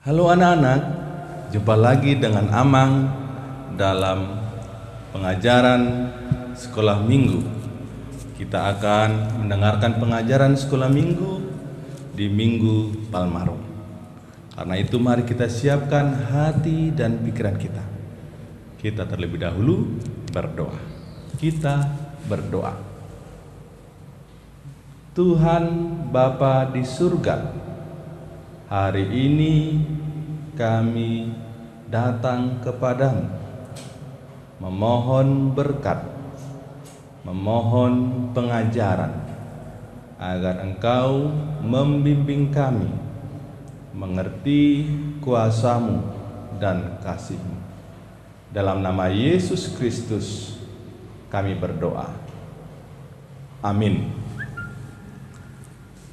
Halo anak-anak, jumpa lagi dengan Amang dalam pengajaran sekolah minggu. Kita akan mendengarkan pengajaran sekolah minggu di Minggu Palmarum. Karena itu mari kita siapkan hati dan pikiran kita. Kita terlebih dahulu berdoa. Kita berdoa. Tuhan Bapa di surga, hari ini kami datang kepadamu, memohon berkat, memohon pengajaran, agar Engkau membimbing kami mengerti kuasa-Mu dan kasih-Mu. Dalam nama Yesus Kristus kami berdoa. Amin.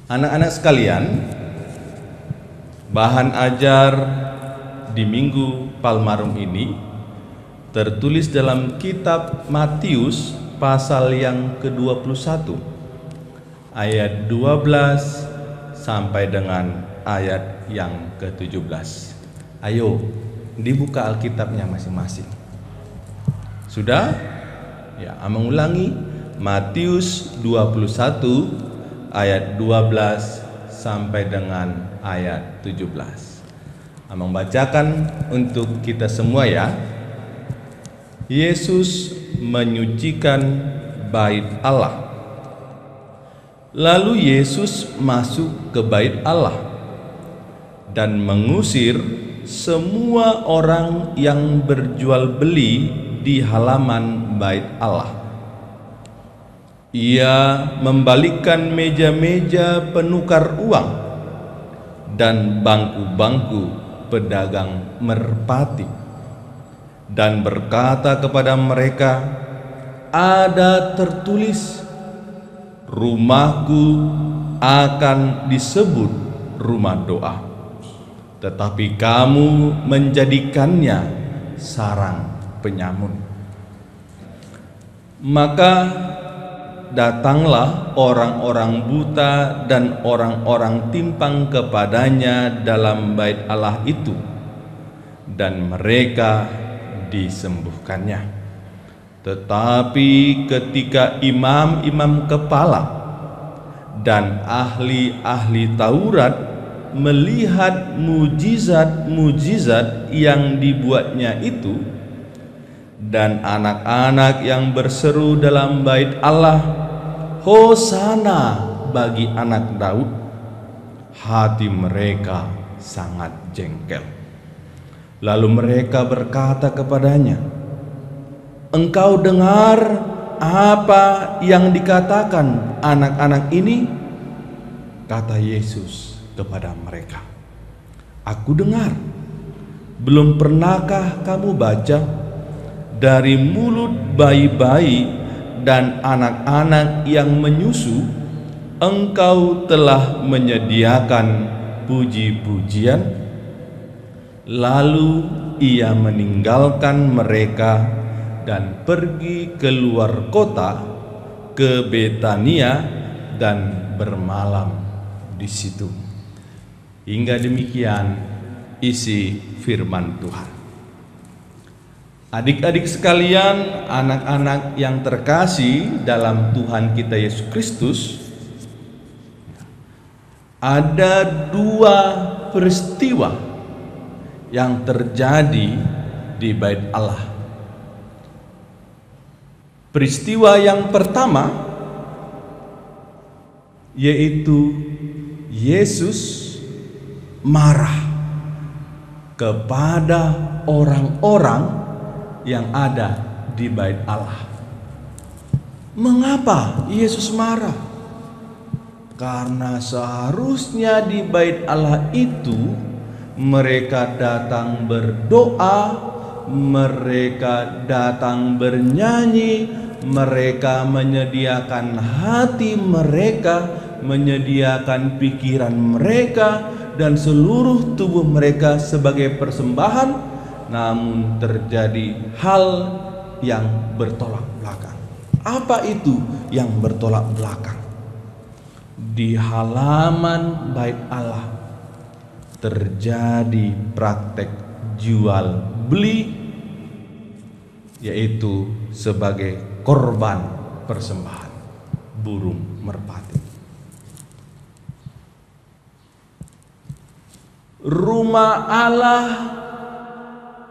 Anak-anak sekalian, bahan ajar di Minggu Palmarum ini tertulis dalam kitab Matius pasal yang ke-21 ayat 12 sampai dengan ayat yang ke-17. Ayo dibuka Alkitabnya masing-masing. Sudah? Ya, Amang ulangi, Matius 21 ayat 12 sampai dengan ayat 17. Amang bacakan untuk kita semua ya. Yesus menyucikan bait Allah. Lalu Yesus masuk ke bait Allah dan mengusir semua orang yang berjual beli di halaman bait Allah. Ia membalikkan meja-meja penukar uang dan bangku-bangku pedagang merpati, dan berkata kepada mereka, "Ada tertulis, rumahku akan disebut rumah doa, tetapi kamu menjadikannya sarang penyamun." Maka datanglah orang-orang buta dan orang-orang timpang kepadanya dalam bait Allah itu, dan mereka disembuhkannya. Tetapi ketika imam-imam kepala dan ahli-ahli Taurat melihat mujizat-mujizat yang dibuatnya itu, dan anak-anak yang berseru dalam bait Allah, "Hosana bagi anak Daud," hati mereka sangat jengkel. Lalu mereka berkata kepadanya, "Engkau dengar apa yang dikatakan anak-anak ini?" Kata Yesus kepada mereka, "Aku dengar. Belum pernahkah kamu baca, dari mulut bayi-bayi dan anak-anak yang menyusu, Engkau telah menyediakan puji-pujian?" Lalu ia meninggalkan mereka dan pergi keluar kota ke Betania dan bermalam di situ. Hingga demikian isi firman Tuhan. Adik-adik sekalian, anak-anak yang terkasih dalam Tuhan kita Yesus Kristus, ada dua peristiwa yang terjadi di bait Allah. Peristiwa yang pertama yaitu Yesus marah kepada orang-orang yang ada di bait Allah. Mengapa Yesus marah? Karena seharusnya di bait Allah itu mereka datang berdoa, mereka datang bernyanyi, mereka menyediakan hati mereka, menyediakan pikiran mereka dan seluruh tubuh mereka sebagai persembahan. Namun terjadi hal yang bertolak belakang. Apa itu yang bertolak belakang? Di halaman bait Allah terjadi praktek jual beli, yaitu sebagai korban persembahan burung merpati. Rumah Allah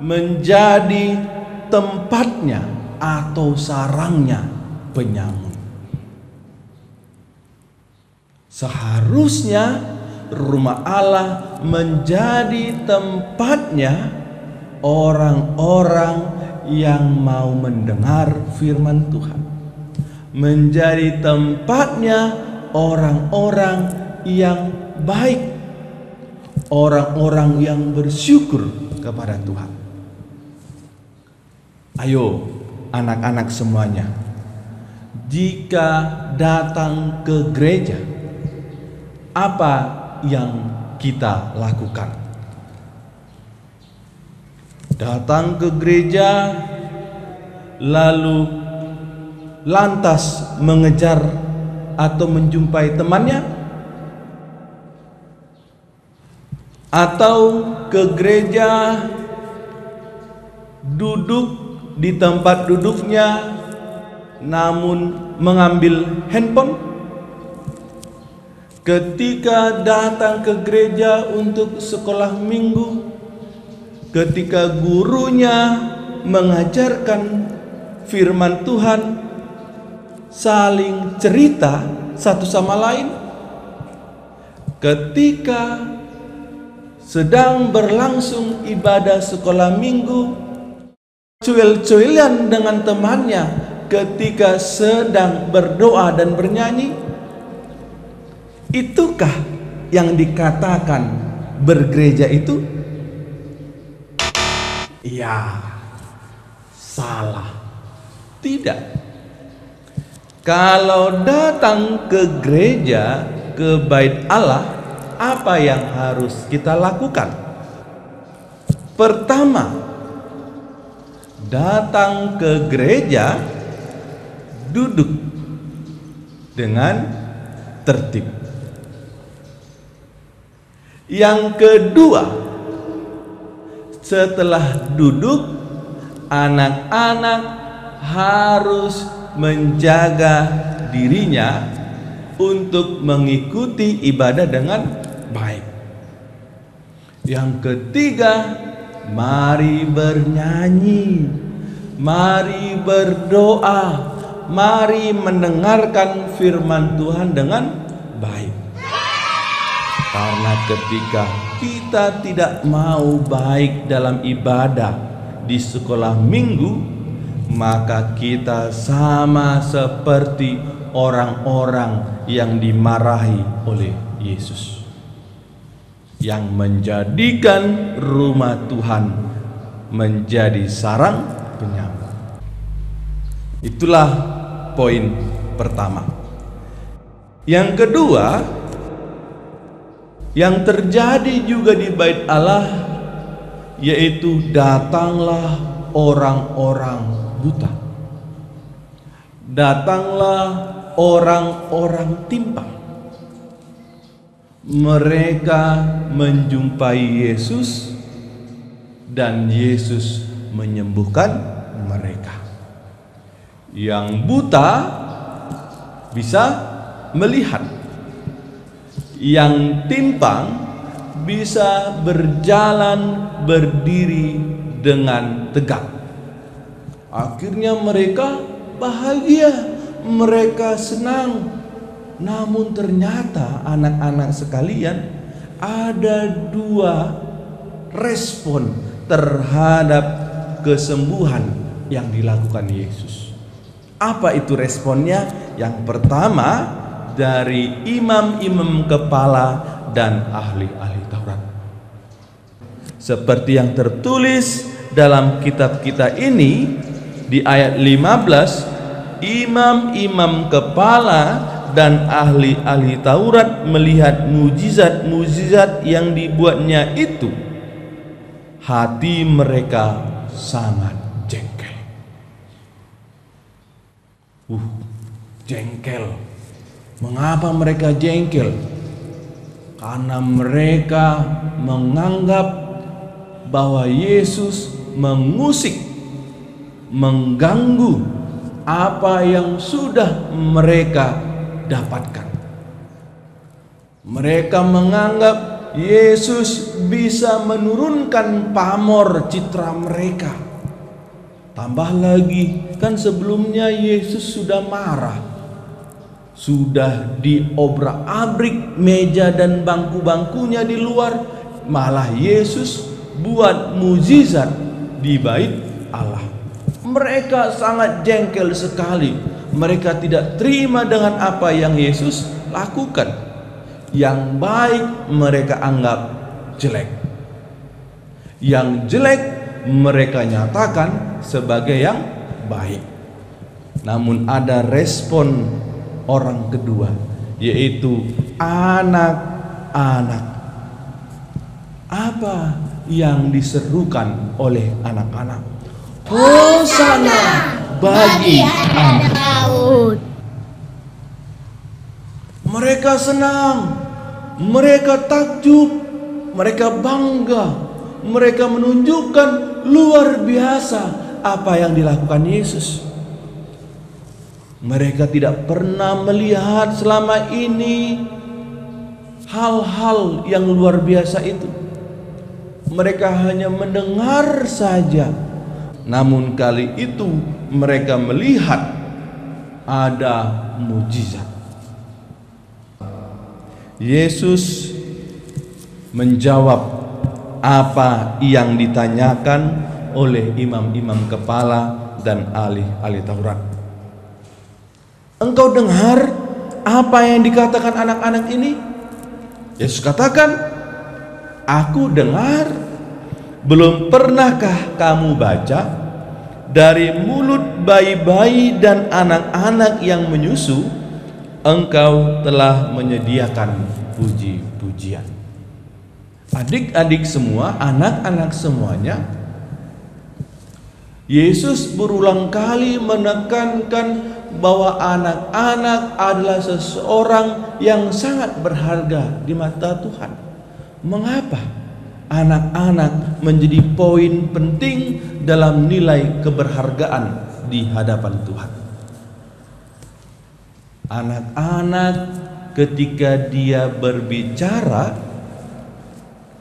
menjadi tempatnya atau sarangnya penyamun. Seharusnya rumah Allah menjadi tempatnya orang-orang yang mau mendengar firman Tuhan, menjadi tempatnya orang-orang yang baik, orang-orang yang bersyukur kepada Tuhan. Ayo anak-anak semuanya, jika datang ke gereja, apa yang kita lakukan? Datang ke gereja lalu lantas mengejar atau menjumpai temannya, atau ke gereja duduk di tempat duduknya namun mengambil handphone? Ketika datang ke gereja untuk sekolah minggu, ketika gurunya mengajarkan firman Tuhan, saling cerita satu sama lain. Ketika sedang berlangsung ibadah sekolah minggu, cuil-cuilan dengan temannya ketika sedang berdoa dan bernyanyi. Itukah yang dikatakan bergereja itu? Ya, salah. Tidak. Kalau datang ke gereja, ke bait Allah, apa yang harus kita lakukan? Pertama, datang ke gereja, duduk dengan tertib. Yang kedua, setelah duduk, anak-anak harus menjaga dirinya untuk mengikuti ibadah dengan baik. Yang ketiga, mari bernyanyi, mari berdoa, mari mendengarkan firman Tuhan dengan baik. Karena ketika kita tidak mau baik dalam ibadah di sekolah minggu, maka kita sama seperti orang-orang yang dimarahi oleh Yesus, yang menjadikan rumah Tuhan menjadi sarang penyamun. Itulah poin pertama. Yang kedua, yang terjadi juga di bait Allah, yaitu datanglah orang-orang buta, datanglah orang-orang timpang. Mereka menjumpai Yesus dan Yesus menyembuhkan mereka. Yang buta bisa melihat, yang timpang bisa berjalan berdiri dengan tegak. Akhirnya mereka bahagia, mereka senang. Namun ternyata anak-anak sekalian, ada dua respon terhadap kesembuhan yang dilakukan Yesus. Apa itu responnya? Yang pertama, dari imam-imam kepala dan ahli-ahli Taurat. Seperti yang tertulis dalam kitab kita ini di ayat 15, imam-imam kepala dan ahli-ahli Taurat melihat mujizat-mujizat yang dibuatnya itu, hati mereka sangat jengkel. Jengkel. Mengapa mereka jengkel? karena mereka menganggap bahwa Yesus mengusik, mengganggu apa yang sudah mereka dapatkan. Mereka menganggap Yesus bisa menurunkan pamor citra mereka. Tambah lagi, kan sebelumnya Yesus sudah marah, sudah diobrak-abrik meja dan bangku-bangkunya di luar. Malah Yesus buat mujizat di bait Allah. Mereka sangat jengkel sekali. Mereka tidak terima dengan apa yang Yesus lakukan. Yang baik mereka anggap jelek, yang jelek mereka nyatakan sebagai yang baik. Namun ada respon orang kedua, yaitu anak-anak. Apa yang diserukan oleh anak-anak? Hosana bagi anak Daud. Mereka senang, mereka takjub, mereka bangga, mereka menunjukkan luar biasa apa yang dilakukan Yesus. Mereka tidak pernah melihat selama ini hal-hal yang luar biasa itu. Mereka hanya mendengar saja. Namun kali itu mereka melihat ada mujizat. Yesus menjawab apa yang ditanyakan oleh imam-imam kepala dan ahli-ahli Taurat. Engkau dengar apa yang dikatakan anak-anak ini? Yesus katakan, aku dengar. Belum pernahkah kamu baca dari mulut bayi-bayi dan anak-anak yang menyusu, Engkau telah menyediakan puji-pujian. Adik-adik semua, anak-anak semuanya, Yesus berulang kali menekankan bahwa anak-anak adalah seseorang yang sangat berharga di mata Tuhan. Mengapa anak-anak menjadi poin penting dalam nilai keberhargaan di hadapan Tuhan? Anak-anak ketika dia berbicara,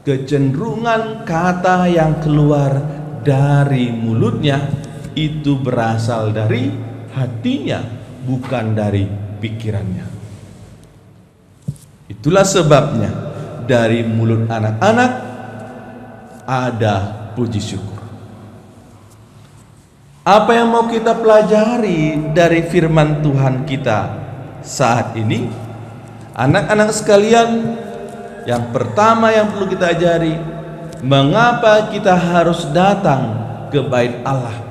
kecenderungan kata yang keluar dari mulutnya itu berasal dari hatinya, bukan dari pikirannya. Itulah sebabnya dari mulut anak-anak ada puji syukur. Apa yang mau kita pelajari dari firman Tuhan kita saat ini? Anak-anak sekalian, yang pertama yang perlu kita ajari, mengapa kita harus datang ke bait Allah?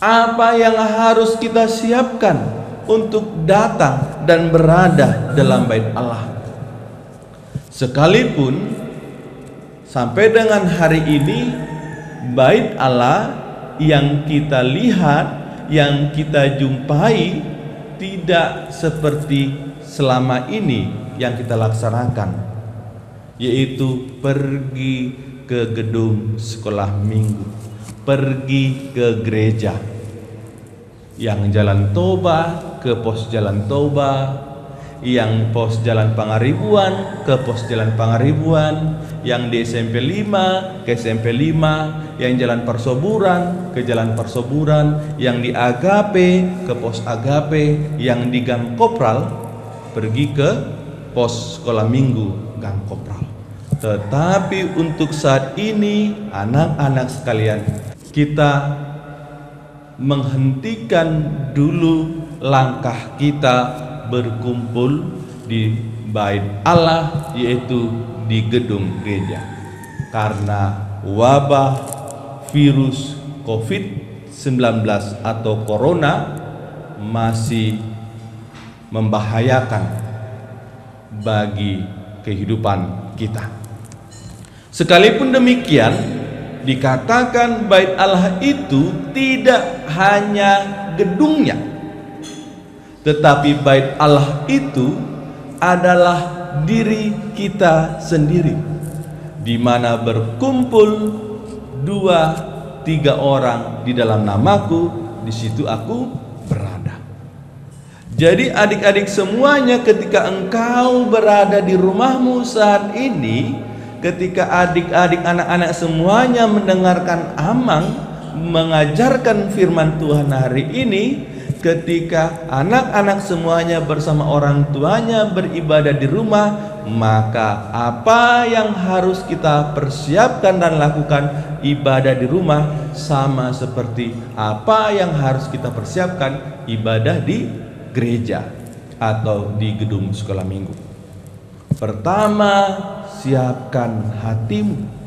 Apa yang harus kita siapkan untuk datang dan berada dalam bait Allah? Sekalipun sampai dengan hari ini bait Allah yang kita lihat, yang kita jumpai tidak seperti selama ini yang kita laksanakan, yaitu pergi ke gedung sekolah minggu, pergi ke gereja, yang Jalan Toba ke pos Jalan Toba, yang pos Jalan Pangaribuan ke pos Jalan Pangaribuan, yang di SMP 5 ke SMP 5, yang Jalan Persoburan ke Jalan Persoburan, yang di Agape ke pos Agape, yang di Gang Kopral pergi ke pos sekolah minggu Gang Kopral. Tetapi untuk saat ini, anak-anak sekalian, kita menghentikan dulu langkah kita berkumpul di bait Allah, yaitu di gedung gereja, karena wabah virus COVID-19 atau corona masih membahayakan bagi kehidupan kita. Sekalipun demikian, dikatakan bait Allah itu tidak hanya gedungnya, tetapi bait Allah itu adalah diri kita sendiri. Di mana berkumpul 2-3 orang di dalam namaku, di situ aku berada. Jadi adik-adik semuanya, ketika engkau berada di rumahmu saat ini, ketika adik-adik anak-anak semuanya mendengarkan Amang mengajarkan firman Tuhan hari ini, ketika anak-anak semuanya bersama orang tuanya beribadah di rumah, maka apa yang harus kita persiapkan dan lakukan ibadah di rumah sama seperti apa yang harus kita persiapkan ibadah di gereja atau di gedung sekolah minggu. Pertama, siapkan hatimu.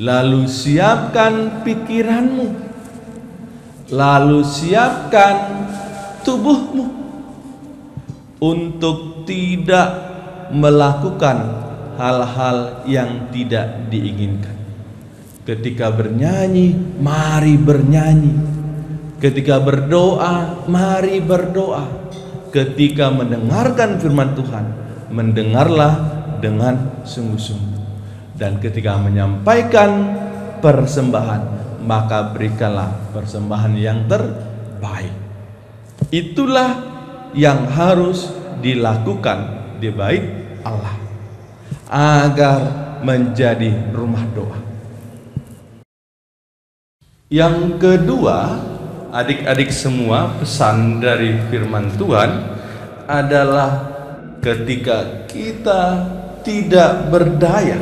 Lalu siapkan pikiranmu. Lalu siapkan tubuhmu untuk tidak melakukan hal-hal yang tidak diinginkan. Ketika bernyanyi, mari bernyanyi. Ketika berdoa, mari berdoa. Ketika mendengarkan firman Tuhan, mendengarlah dengan sungguh-sungguh. Dan ketika menyampaikan persembahan, maka berikanlah persembahan yang terbaik. Itulah yang harus dilakukan di bait Allah agar menjadi rumah doa. Yang kedua, adik-adik semua, pesan dari firman Tuhan adalah ketika kita tidak berdaya,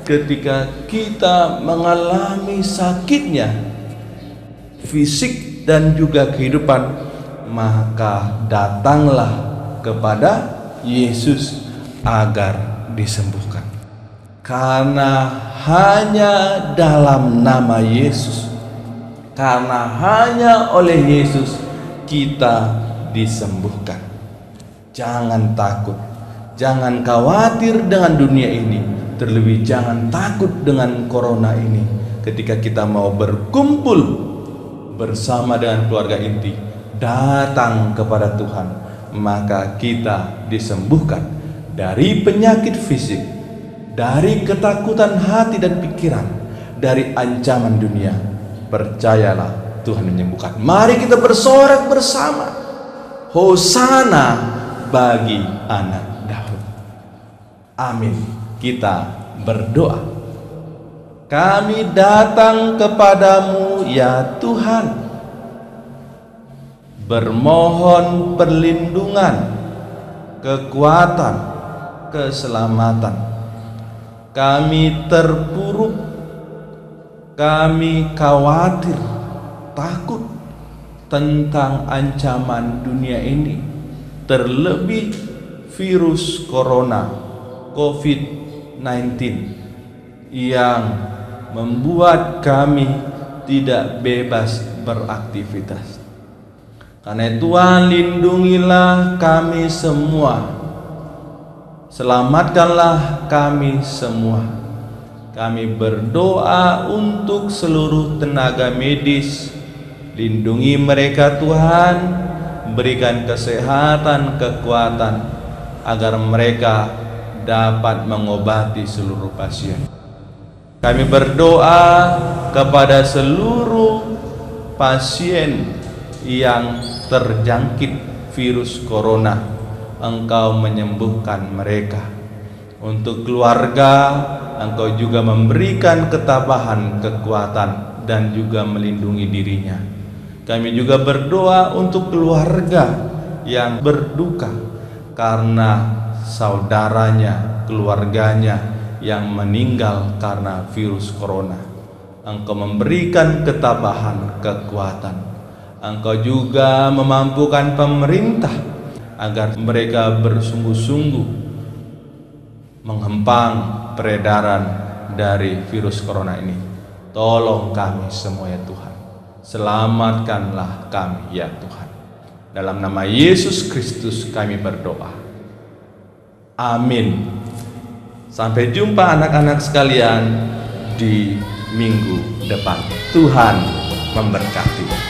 ketika kita mengalami sakitnya fisik dan juga kehidupan, maka datanglah kepada Yesus agar disembuhkan. Karena hanya dalam nama Yesus, karena hanya oleh Yesus kita disembuhkan. Jangan takut, jangan khawatir dengan dunia ini, terlebih jangan takut dengan corona ini. Ketika kita mau berkumpul bersama dengan keluarga inti, datang kepada Tuhan, maka kita disembuhkan dari penyakit fisik, dari ketakutan hati dan pikiran, dari ancaman dunia. Percayalah, Tuhan menyembuhkan. Mari kita bersorak bersama, Hosana bagi anak Daud. Amin. Kita berdoa. Kami datang kepadamu ya Tuhan, bermohon perlindungan, kekuatan, keselamatan. Kami terpuruk, kami khawatir, takut tentang ancaman dunia ini, terlebih virus corona COVID-19 yang membuat kami tidak bebas beraktivitas. Karena Tuhan, lindungilah kami semua, selamatkanlah kami semua. Kami berdoa untuk seluruh tenaga medis, lindungi mereka Tuhan, berikan kesehatan, kekuatan, agar mereka dapat mengobati seluruh pasien. Kami berdoa kepada seluruh pasien yang terjangkit virus corona, Engkau menyembuhkan mereka. Untuk keluarga, Engkau juga memberikan ketabahan, kekuatan, dan juga melindungi dirinya. Kami juga berdoa untuk keluarga yang berduka karena saudaranya, keluarganya yang meninggal karena virus corona. Engkau memberikan ketabahan, kekuatan. Engkau juga memampukan pemerintah agar mereka bersungguh-sungguh menghempang peredaran dari virus corona ini. Tolong kami semua ya Tuhan, selamatkanlah kami ya Tuhan. Dalam nama Yesus Kristus kami berdoa. Amin. Sampai jumpa anak-anak sekalian di minggu depan. Tuhan memberkati.